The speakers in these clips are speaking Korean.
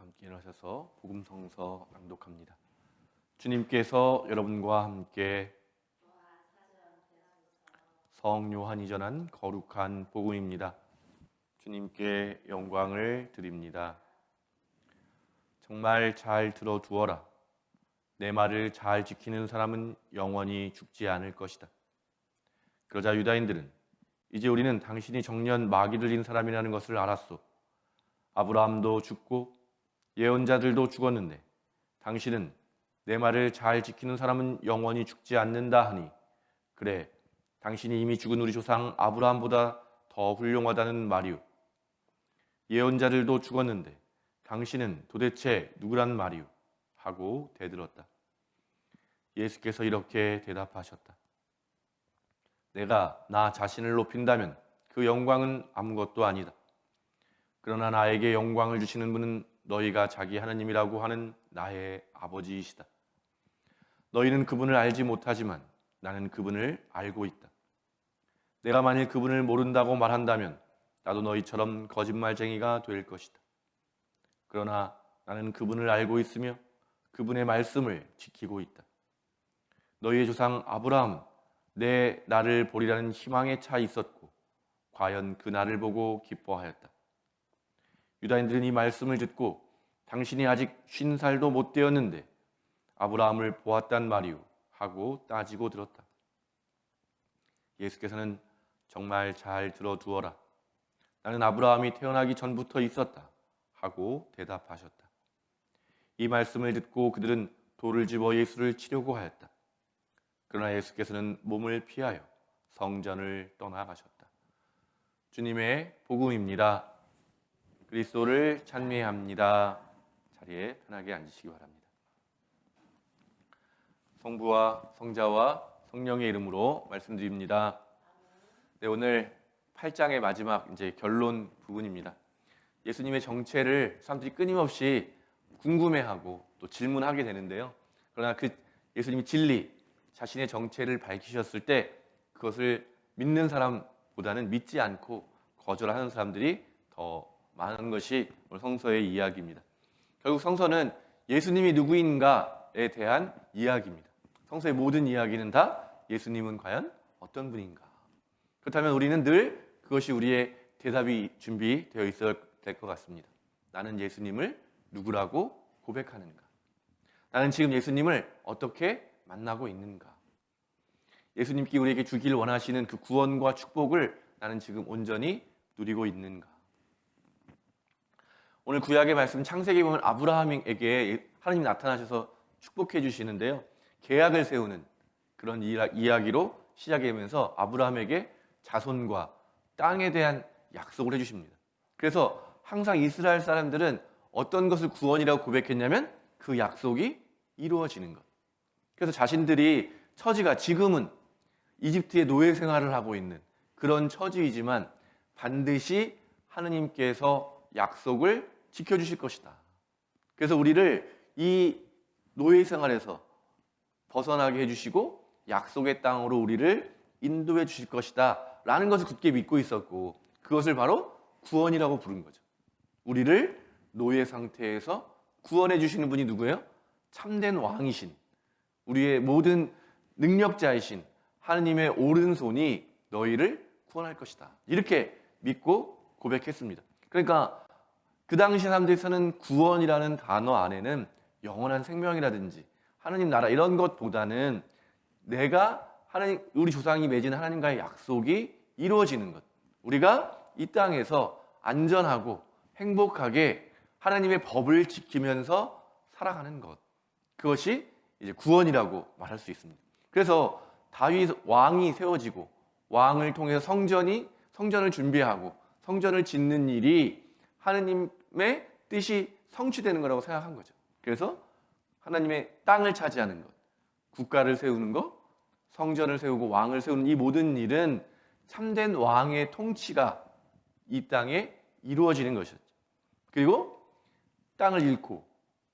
함께 일어나셔서 복음성서 낭독합니다. 주님께서 여러분과 함께 성 요한이 전한 거룩한 복음입니다. 주님께 영광을 드립니다. 정말 잘 들어두어라. 내 말을 잘 지키는 사람은 영원히 죽지 않을 것이다. 그러자 유다인들은 이제 우리는 당신이 정년 마귀 들린 사람이라는 것을 알았소. 아브라함도 죽고 예언자들도 죽었는데 당신은 내 말을 잘 지키는 사람은 영원히 죽지 않는다 하니, 그래, 당신이 이미 죽은 우리 조상 아브라함보다 더 훌륭하다는 말이오. 예언자들도 죽었는데 당신은 도대체 누구란 말이오? 하고 대들었다. 예수께서 이렇게 대답하셨다. 내가 나 자신을 높인다면 그 영광은 아무것도 아니다. 그러나 나에게 영광을 주시는 분은 너희가 자기 하나님이라고 하는 나의 아버지이시다. 너희는 그분을 알지 못하지만 나는 그분을 알고 있다. 내가 만일 그분을 모른다고 말한다면 나도 너희처럼 거짓말쟁이가 될 것이다. 그러나 나는 그분을 알고 있으며 그분의 말씀을 지키고 있다. 너희의 조상 아브라함은 내 날을 보리라는 희망에 차 있었고 과연 그 날을 보고 기뻐하였다. 유다인들은 이 말씀을 듣고 당신이 아직 50살도 못 되었는데 아브라함을 보았단 말이오 하고 따지고 들었다. 예수께서는 정말 잘 들어두어라. 나는 아브라함이 태어나기 전부터 있었다 하고 대답하셨다. 이 말씀을 듣고 그들은 돌을 집어 예수를 치려고 하였다. 그러나 예수께서는 몸을 피하여 성전을 떠나가셨다. 주님의 복음입니다. 그리스도를 찬미합니다. 자리에 편하게 앉으시기 바랍니다. 성부와 성자와 성령의 이름으로 말씀드립니다. 네, 오늘 8장의 마지막 이제 결론 부분입니다. 예수님의 정체를 사람들이 끊임없이 궁금해하고 또 질문하게 되는데요. 그러나 그 예수님이 진리, 자신의 정체를 밝히셨을 때 그것을 믿는 사람보다는 믿지 않고 거절하는 사람들이 더 많은 것이 오늘 성서의 이야기입니다. 결국 성서는 예수님이 누구인가에 대한 이야기입니다. 성서의 모든 이야기는 다 예수님은 과연 어떤 분인가. 그렇다면 우리는 늘 그것이 우리의 대답이 준비되어 있어야 될 것 같습니다. 나는 예수님을 누구라고 고백하는가? 나는 지금 예수님을 어떻게 만나고 있는가? 예수님께 우리에게 주길 원하시는 그 구원과 축복을 나는 지금 온전히 누리고 있는가? 오늘 구약의 말씀 창세기 보면 아브라함에게 하나님이 나타나셔서 축복해 주시는데요. 계약을 세우는 그런 이야기로 시작하면서 아브라함에게 자손과 땅에 대한 약속을 해 주십니다. 그래서 항상 이스라엘 사람들은 어떤 것을 구원이라고 고백했냐면 그 약속이 이루어지는 것. 그래서 자신들이 처지가 지금은 이집트의 노예 생활을 하고 있는 그런 처지이지만 반드시 하느님께서 약속을 지켜주실 것이다. 그래서 우리를 이 노예 생활에서 벗어나게 해주시고 약속의 땅으로 우리를 인도해 주실 것이다 라는 것을 굳게 믿고 있었고, 그것을 바로 구원이라고 부른 거죠. 우리를 노예 상태에서 구원해 주시는 분이 누구예요? 참된 왕이신, 우리의 모든 능력자이신 하느님의 오른손이 너희를 구원할 것이다, 이렇게 믿고 고백했습니다. 그러니까 그 당시 사람들에서는 구원이라는 단어 안에는 영원한 생명이라든지 하느님 나라 이런 것보다는 내가 하나님, 우리 조상이 맺은 하나님과의 약속이 이루어지는 것, 우리가 이 땅에서 안전하고 행복하게 하나님의 법을 지키면서 살아가는 것, 그것이 이제 구원이라고 말할 수 있습니다. 그래서 다윗 왕이 세워지고 왕을 통해서 성전을 준비하고 성전을 짓는 일이 하나님의 뜻이 성취되는 거라고 생각한 거죠. 그래서 하나님의 땅을 차지하는 것, 국가를 세우는 것, 성전을 세우고 왕을 세우는 이 모든 일은 참된 왕의 통치가 이 땅에 이루어지는 것이었죠. 그리고 땅을 잃고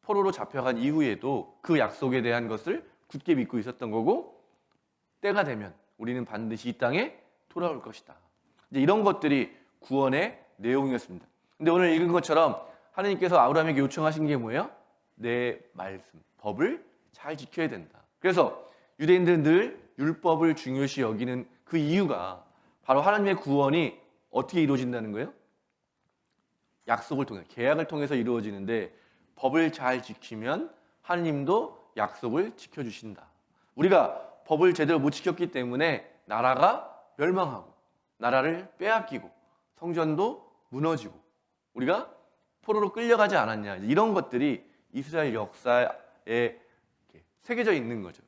포로로 잡혀간 이후에도 그 약속에 대한 것을 굳게 믿고 있었던 거고, 때가 되면 우리는 반드시 이 땅에 돌아올 것이다. 이제 이런 것들이 구원의 내용이었습니다. 근데 오늘 읽은 것처럼 하느님께서 아브라함에게 요청하신 게 뭐예요? 내 말씀, 법을 잘 지켜야 된다. 그래서 유대인들은 늘 율법을 중요시 여기는 그 이유가 바로 하나님의 구원이 어떻게 이루어진다는 거예요? 약속을 통해, 계약을 통해서 이루어지는데 법을 잘 지키면 하느님도 약속을 지켜주신다. 우리가 법을 제대로 못 지켰기 때문에 나라가 멸망하고 나라를 빼앗기고 성전도 무너지고 우리가 포로로 끌려가지 않았냐, 이런 것들이 이스라엘 역사에 새겨져 있는 거죠.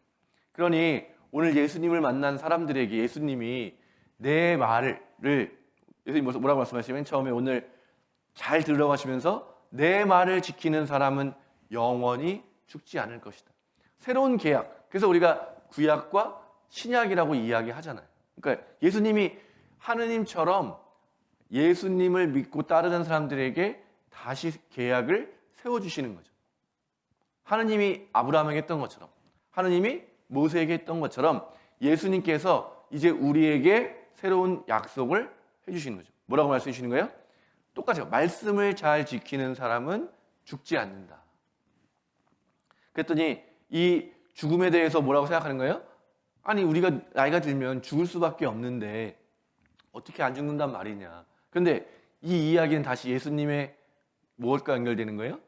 그러니 오늘 예수님을 만난 사람들에게 예수님이 내 말을, 예수님 뭐라고 말씀하시면 처음에 오늘 잘 들어가시면서 내 말을 지키는 사람은 영원히 죽지 않을 것이다. 새로운 계약. 그래서 우리가 구약과 신약이라고 이야기하잖아요. 그러니까 예수님이 하느님처럼 예수님을 믿고 따르는 사람들에게 다시 계약을 세워주시는 거죠. 하느님이 아브라함에게 했던 것처럼, 하느님이 모세에게 했던 것처럼 예수님께서 이제 우리에게 새로운 약속을 해주시는 거죠. 뭐라고 말씀해 주시는 거예요? 똑같아요. 말씀을 잘 지키는 사람은 죽지 않는다. 그랬더니 이 죽음에 대해서 뭐라고 생각하는 거예요? 아니, 우리가 나이가 들면 죽을 수밖에 없는데 어떻게 안 죽는단 말이냐. 그런데 이 이야기는 다시 예수님의 무엇과 연결되는 거예요?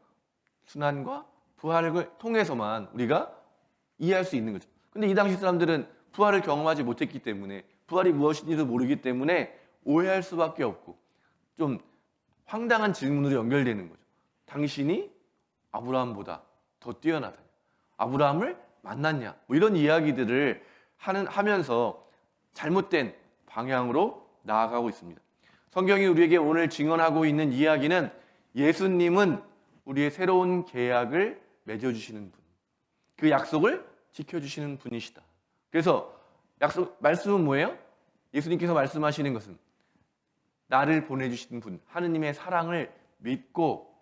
순환과 부활을 통해서만 우리가 이해할 수 있는 거죠. 근데 이 당시 사람들은 부활을 경험하지 못했기 때문에, 부활이 무엇인지도 모르기 때문에 오해할 수밖에 없고 좀 황당한 질문으로 연결되는 거죠. 당신이 아브라함보다 더 뛰어나다냐? 아브라함을 만났냐? 뭐 이런 이야기들을 하면서 잘못된 방향으로 나아가고 있습니다. 성경이 우리에게 오늘 증언하고 있는 이야기는 예수님은 우리의 새로운 계약을 맺어주시는 분, 그 약속을 지켜주시는 분이시다. 그래서 말씀은 뭐예요? 예수님께서 말씀하시는 것은 나를 보내주신 분, 하느님의 사랑을 믿고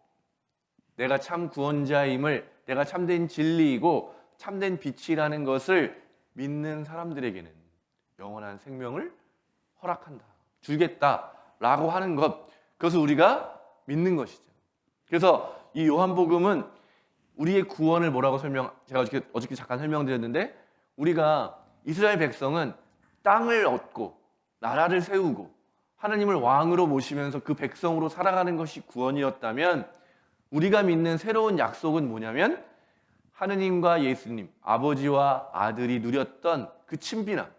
내가 참 구원자임을, 내가 참된 진리이고 참된 빛이라는 것을 믿는 사람들에게는 영원한 생명을 허락한다, 주겠다라고 하는 것, 그것을 우리가 믿는 것이죠. 그래서 이 요한복음은 우리의 구원을 뭐라고 제가 어저께 잠깐 설명드렸는데, 우리가 이스라엘 백성은 땅을 얻고 나라를 세우고 하나님을 왕으로 모시면서 그 백성으로 살아가는 것이 구원이었다면, 우리가 믿는 새로운 약속은 뭐냐면 하느님과 예수님, 아버지와 아들이 누렸던 그 친밀함,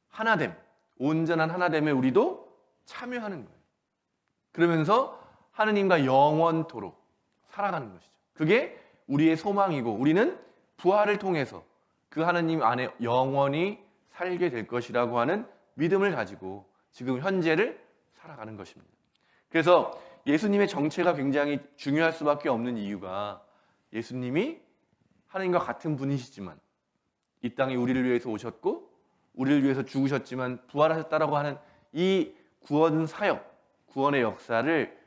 하나됨, 온전한 하나됨에 우리도 참여하는 거예요. 그러면서 하느님과 영원토록 살아가는 것이죠. 그게 우리의 소망이고, 우리는 부활을 통해서 그 하느님 안에 영원히 살게 될 것이라고 하는 믿음을 가지고 지금 현재를 살아가는 것입니다. 그래서 예수님의 정체가 굉장히 중요할 수밖에 없는 이유가, 예수님이 하느님과 같은 분이시지만 이 땅에 우리를 위해서 오셨고 우리를 위해서 죽으셨지만 부활하셨다라고 하는 이 구원 사역, 구원의 역사를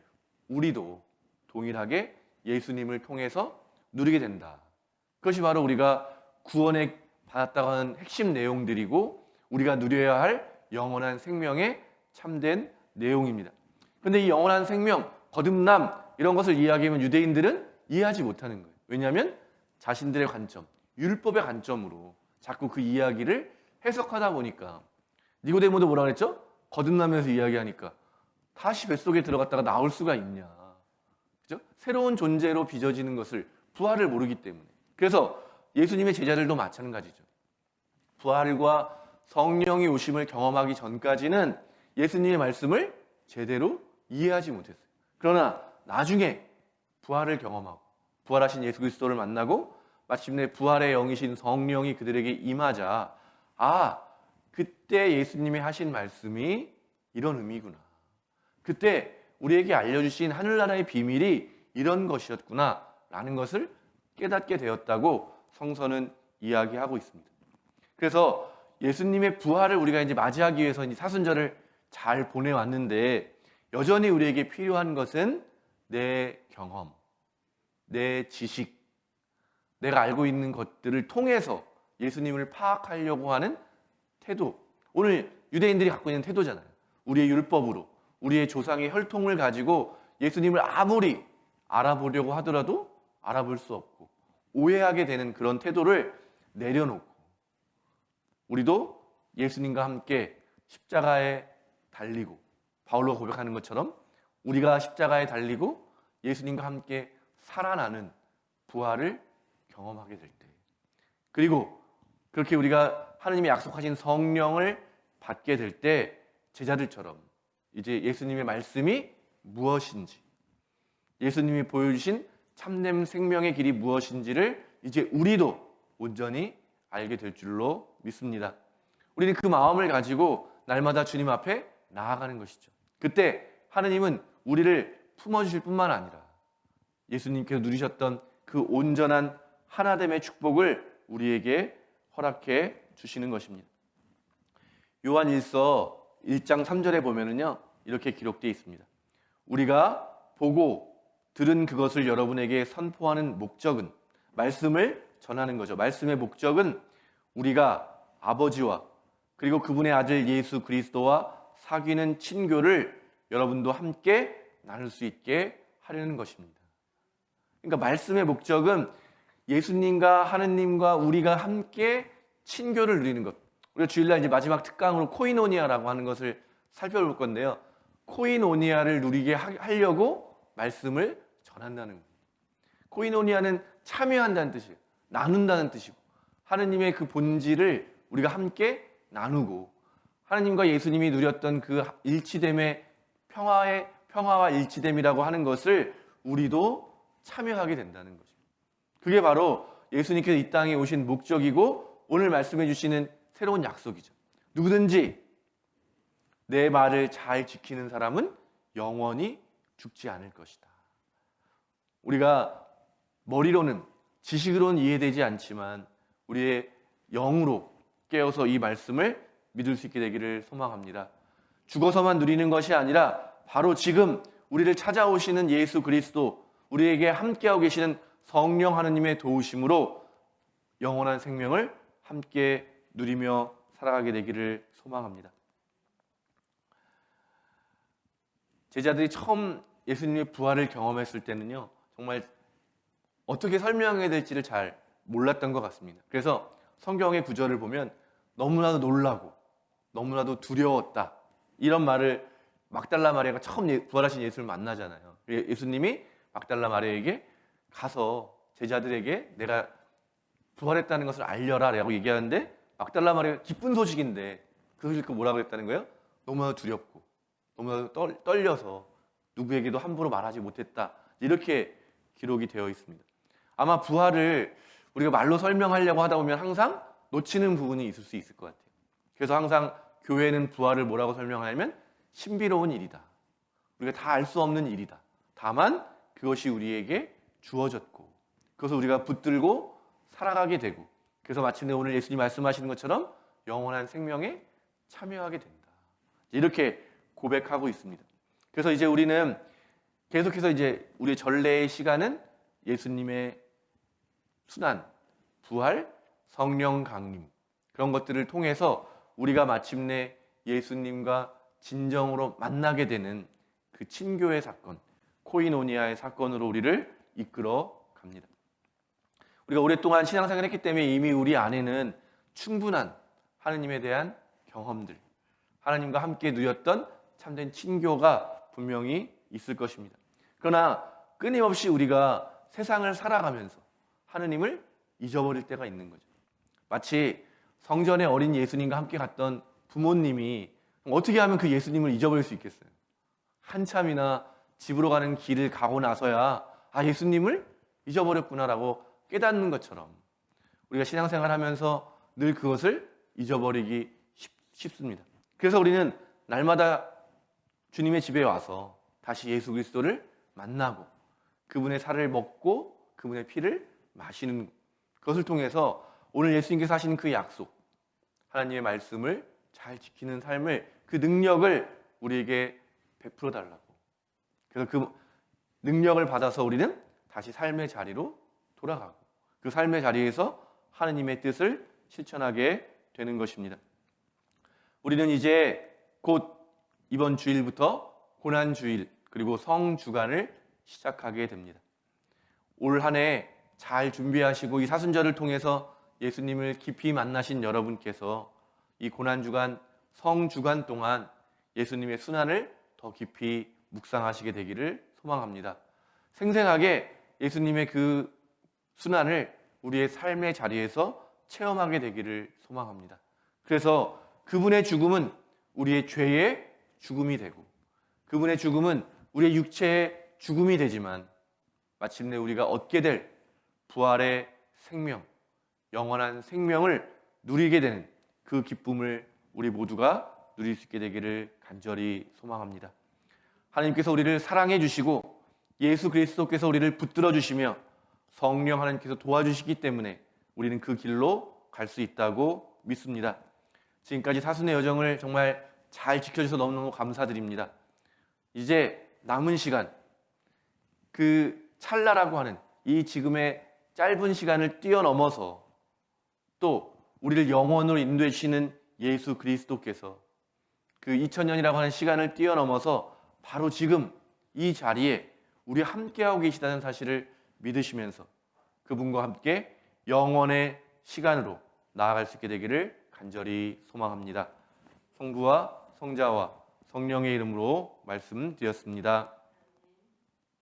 우리도 동일하게 예수님을 통해서 누리게 된다. 그것이 바로 우리가 구원에 받았다고 하는 핵심 내용들이고 우리가 누려야 할 영원한 생명의 참된 내용입니다. 그런데 이 영원한 생명, 거듭남 이런 것을 이야기하면 유대인들은 이해하지 못하는 거예요. 왜냐하면 자신들의 관점, 율법의 관점으로 자꾸 그 이야기를 해석하다 보니까, 니고데모도 뭐라 그랬죠? 거듭나면서 이야기하니까 다시 뱃속에 들어갔다가 나올 수가 있냐. 그죠? 새로운 존재로 빚어지는 것을, 부활을 모르기 때문에. 그래서 예수님의 제자들도 마찬가지죠. 부활과 성령의 오심을 경험하기 전까지는 예수님의 말씀을 제대로 이해하지 못했어요. 그러나 나중에 부활을 경험하고 부활하신 예수 그리스도를 만나고 마침내 부활의 영이신 성령이 그들에게 임하자, 그때 예수님이 하신 말씀이 이런 의미구나, 그때 우리에게 알려주신 하늘나라의 비밀이 이런 것이었구나 라는 것을 깨닫게 되었다고 성서는 이야기하고 있습니다. 그래서 예수님의 부활을 우리가 이제 맞이하기 위해서 이제 사순절을 잘 보내왔는데, 여전히 우리에게 필요한 것은 내 경험, 내 지식, 내가 알고 있는 것들을 통해서 예수님을 파악하려고 하는 태도. 오늘 유대인들이 갖고 있는 태도잖아요. 우리의 율법으로, 우리의 조상의 혈통을 가지고 예수님을 아무리 알아보려고 하더라도 알아볼 수 없고 오해하게 되는 그런 태도를 내려놓고 우리도 예수님과 함께 십자가에 달리고 바울로 고백하는 것처럼 우리가 십자가에 달리고 예수님과 함께 살아나는 부활을 경험하게 될 때, 그리고 그렇게 우리가 하나님이 약속하신 성령을 받게 될 때 제자들처럼 이제 예수님의 말씀이 무엇인지, 예수님이 보여주신 참된 생명의 길이 무엇인지를 이제 우리도 온전히 알게 될 줄로 믿습니다. 우리는 그 마음을 가지고 날마다 주님 앞에 나아가는 것이죠. 그때 하느님은 우리를 품어주실 뿐만 아니라 예수님께서 누리셨던 그 온전한 하나됨의 축복을 우리에게 허락해 주시는 것입니다. 요한 1서 1장 3절에 보면은요, 이렇게 기록되어 있습니다. 우리가 보고 들은 그것을 여러분에게 선포하는 목적은, 말씀을 전하는 거죠. 말씀의 목적은 우리가 아버지와 그리고 그분의 아들 예수 그리스도와 사귀는 친교를 여러분도 함께 나눌 수 있게 하려는 것입니다. 그러니까 말씀의 목적은 예수님과 하느님과 우리가 함께 친교를 누리는 것. 우리가 주일날 이제 마지막 특강으로 코이노니아라고 하는 것을 살펴볼 건데요. 코이노니아를 누리게 하려고 말씀을 전한다는 거예요. 코이노니아는 참여한다는 뜻이에요. 나눈다는 뜻이고, 하느님의 그 본질을 우리가 함께 나누고, 하느님과 예수님이 누렸던 그 일치됨의 평화와 일치됨이라고 하는 것을 우리도 참여하게 된다는 거죠. 그게 바로 예수님께서 이 땅에 오신 목적이고 오늘 말씀해 주시는 새로운 약속이죠. 누구든지 내 말을 잘 지키는 사람은 영원히 죽지 않을 것이다. 우리가 머리로는, 지식으로는 이해되지 않지만 우리의 영으로 깨어서 이 말씀을 믿을 수 있게 되기를 소망합니다. 죽어서만 누리는 것이 아니라 바로 지금 우리를 찾아오시는 예수 그리스도, 우리에게 함께하고 계시는 성령 하느님의 도우심으로 영원한 생명을 함께 누리며 살아가게 되기를 소망합니다. 제자들이 처음 예수님의 부활을 경험했을 때는요, 정말 어떻게 설명해야 될지를 잘 몰랐던 것 같습니다. 그래서 성경의 구절을 보면 너무나도 놀라고 너무나도 두려웠다, 이런 말을 막달라 마리아가 처음 부활하신 예수를 만나잖아요. 예수님이 막달라 마리아에게 가서 제자들에게 내가 부활했다는 것을 알려라 라고 얘기하는데, 막달라 마리아가 기쁜 소식인데 그 소식을 뭐라고 했다는 거예요? 너무나도 두렵고 너무나도 떨려서 누구에게도 함부로 말하지 못했다, 이렇게 기록이 되어 있습니다. 아마 부활을 우리가 말로 설명하려고 하다 보면 항상 놓치는 부분이 있을 수 있을 것 같아요. 그래서 항상 교회는 부활을 뭐라고 설명하냐면 신비로운 일이다, 우리가 다 알 수 없는 일이다, 다만 그것이 우리에게 주어졌고 그것을 우리가 붙들고 살아가게 되고, 그래서 마침내 오늘 예수님 말씀하시는 것처럼 영원한 생명에 참여하게 된다, 이렇게 고백하고 있습니다. 그래서 이제 우리는 계속해서 이제 우리의 전례의 시간은 예수님의 순환, 부활, 성령 강림, 그런 것들을 통해서 우리가 마침내 예수님과 진정으로 만나게 되는 그 친교의 사건, 코이노니아의 사건으로 우리를 이끌어 갑니다. 우리가 오랫동안 신앙생활을 했기 때문에 이미 우리 안에는 충분한 하느님에 대한 경험들, 하나님과 함께 누렸던 참된 친교가 분명히 있을 것입니다. 그러나 끊임없이 우리가 세상을 살아가면서 하느님을 잊어버릴 때가 있는 거죠. 마치 성전에 어린 예수님과 함께 갔던 부모님이 어떻게 하면 그 예수님을 잊어버릴 수 있겠어요? 한참이나 집으로 가는 길을 가고 나서야 예수님을 잊어버렸구나라고 깨닫는 것처럼 우리가 신앙생활 하면서 늘 그것을 잊어버리기 쉽습니다. 그래서 우리는 날마다 주님의 집에 와서 다시 예수 그리스도를 만나고 그분의 살을 먹고 그분의 피를 마시는 것을 통해서 오늘 예수님께서 하신 그 약속, 하나님의 말씀을 잘 지키는 삶을, 그 능력을 우리에게 베풀어 달라고, 그래서 그 능력을 받아서 우리는 다시 삶의 자리로 돌아가고 그 삶의 자리에서 하나님의 뜻을 실천하게 되는 것입니다. 우리는 이제 곧 이번 주일부터 고난주일, 그리고 성주간을 시작하게 됩니다. 올 한 해 잘 준비하시고 이 사순절을 통해서 예수님을 깊이 만나신 여러분께서 이 고난주간, 성주간 동안 예수님의 순환을 더 깊이 묵상하시게 되기를 소망합니다. 생생하게 예수님의 그 순환을 우리의 삶의 자리에서 체험하게 되기를 소망합니다. 그래서 그분의 죽음은 우리의 죄의 죽음이 되고, 그분의 죽음은 우리의 육체의 죽음이 되지만 마침내 우리가 얻게 될 부활의 생명, 영원한 생명을 누리게 되는 그 기쁨을 우리 모두가 누릴 수 있게 되기를 간절히 소망합니다. 하나님께서 우리를 사랑해 주시고 예수 그리스도께서 우리를 붙들어 주시며 성령 하나님께서 도와주시기 때문에 우리는 그 길로 갈 수 있다고 믿습니다. 지금까지 사순의 여정을 정말 잘 지켜주셔서 너무너무 감사드립니다. 이제 남은 시간, 그 찰나라고 하는 이 지금의 짧은 시간을 뛰어넘어서 또 우리를 영원으로 인도해 주시는 예수 그리스도께서 그 2000년이라고 하는 시간을 뛰어넘어서 바로 지금 이 자리에 우리 함께하고 계시다는 사실을 믿으시면서 그분과 함께 영원의 시간으로 나아갈 수 있게 되기를 간절히 소망합니다. 성부와 성자와 성령의 이름으로 말씀드렸습니다.